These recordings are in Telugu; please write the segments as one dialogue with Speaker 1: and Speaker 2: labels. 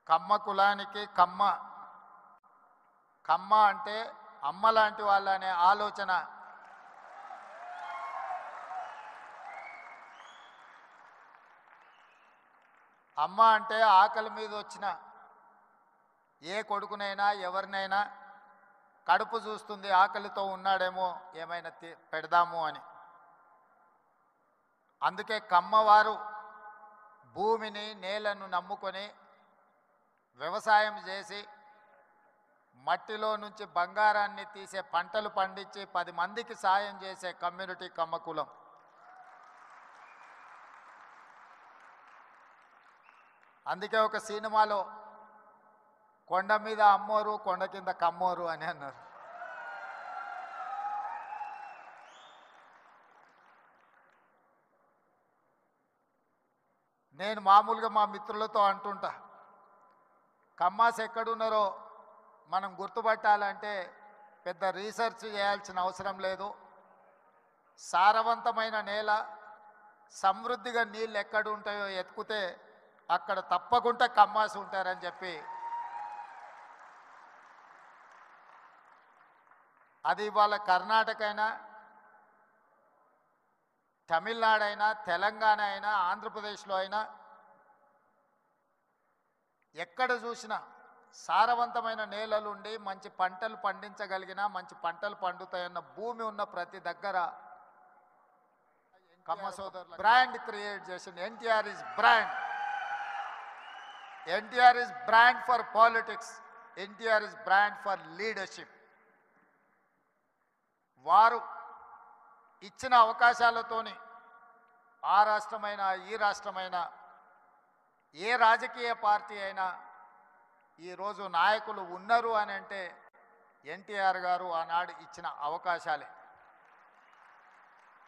Speaker 1: కమ్మ కులానికి కమ్మ అంటే అమ్మ లాంటి వాళ్ళనే ఆలోచన అమ్మ అంటే ఆకలి మీద వచ్చిన ఏ కొడుకునైనా ఎవరినైనా కడుపు చూస్తుంది, ఆకలితో ఉన్నాడేమో ఏమైనా పెడదాము అని. అందుకే కమ్మవారు భూమిని నేలను నమ్ముకొని వ్యవసాయం చేసి మట్టిలో నుంచి బంగారాన్ని తీసే పంటలు పండించి 10 మందికి సాయం చేసే కమ్యూనిటీ కమ్మ కులం. అందుకే ఒక సినిమాలో కొండ మీద అమ్మోరు కొండ కింద కమ్మోరు అని అన్నారు. నేను మామూలుగా మా మిత్రులతో అంటుంటా, కమ్మాస్ ఎక్కడున్నారో మనం గుర్తుపట్టాలంటే పెద్ద రీసెర్చ్ చేయాల్సిన అవసరం లేదు. సారవంతమైన నేల, సమృద్ధిగా నీళ్ళు ఎక్కడ ఉంటాయో ఎత్తుకుతే అక్కడ తప్పకుండా కమ్మాస్ ఉంటారని చెప్పి, అది ఇవాళ కర్ణాటక అయినా, తమిళనాడు అయినా, తెలంగాణ అయినా, ఆంధ్రప్రదేశ్లో అయినా ఎక్కడ చూసినా సారవంతమైన నేలలుండి మంచి పంటలు పండించగలిగిన, మంచి పంటలు పండుతాయన్న భూమి ఉన్న ప్రతి దగ్గర కమ్మ సోదరులు బ్రాండ్ క్రియేట్ చేసింది. NTR is brand. NTR is brand for politics. NTR is brand for leadership. వారు ఇచ్చిన అవకాశాలతోని ఆ రాష్ట్రమైనా ఈ రాష్ట్రమైనా ఏ రాజకీయ పార్టీ అయినా ఈరోజు నాయకులు ఉన్నారు అని అంటే ఎన్టీఆర్ గారు ఆనాడు ఇచ్చిన అవకాశాలే.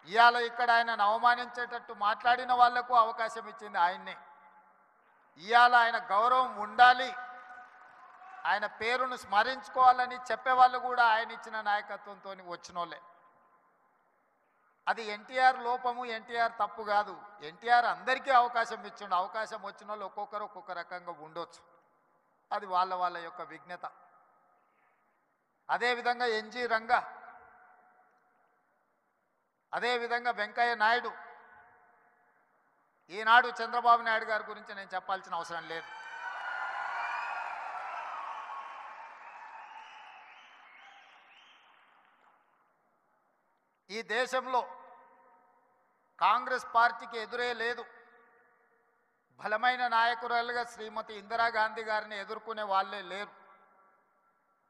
Speaker 1: ఇవాళ ఇక్కడ ఆయనను అవమానించేటట్టు మాట్లాడిన వాళ్లకు అవకాశం ఇచ్చింది ఆయన్నే. ఇవాళ ఆయన గౌరవం ఉండాలి, ఆయన పేరును స్మరించుకోవాలని చెప్పేవాళ్ళు కూడా ఆయన ఇచ్చిన నాయకత్వంతో వచ్చినోళ్ళే. అది ఎన్టీఆర్ లోపము, ఎన్టీఆర్ తప్పు కాదు. ఎన్టీఆర్ అందరికీ అవకాశం ఇచ్చిండు. అవకాశం వచ్చిన వాళ్ళు ఒక్కొక్కరు ఒక్కొక్క రకంగా ఉండొచ్చు, అది వాళ్ళ వాళ్ళ యొక్క విజ్ఞత. అదేవిధంగా ఎన్జి రంగా, అదేవిధంగా వెంకయ్య నాయుడు. ఈనాడు చంద్రబాబు నాయుడు గారి గురించి నేను చెప్పాల్సిన అవసరం లేదు. ఈ దేశంలో కాంగ్రెస్ పార్టీకి ఎదురే లేదు. బలమైన నాయకురాలుగా శ్రీమతి ఇందిరాగాంధీ గారిని ఎదుర్కొనే వాళ్ళే లేరు.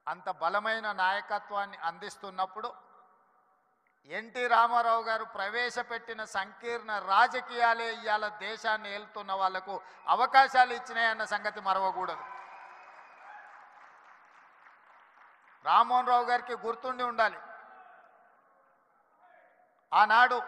Speaker 1: అంత బలమైన నాయకత్వాన్ని అందిస్తున్నప్పుడు ఎన్టీ రామారావు గారు ప్రవేశపెట్టిన సంకీర్ణ రాజకీయాలే ఇవాళ దేశాన్ని ఏలుతున్న వాళ్లకు అవకాశాలు ఇచ్చినాయన్న సంగతి మరవకూడదు. రామ్మోహన్ రావు గారికి గుర్తుండి ఉండాలి, ఆనాడు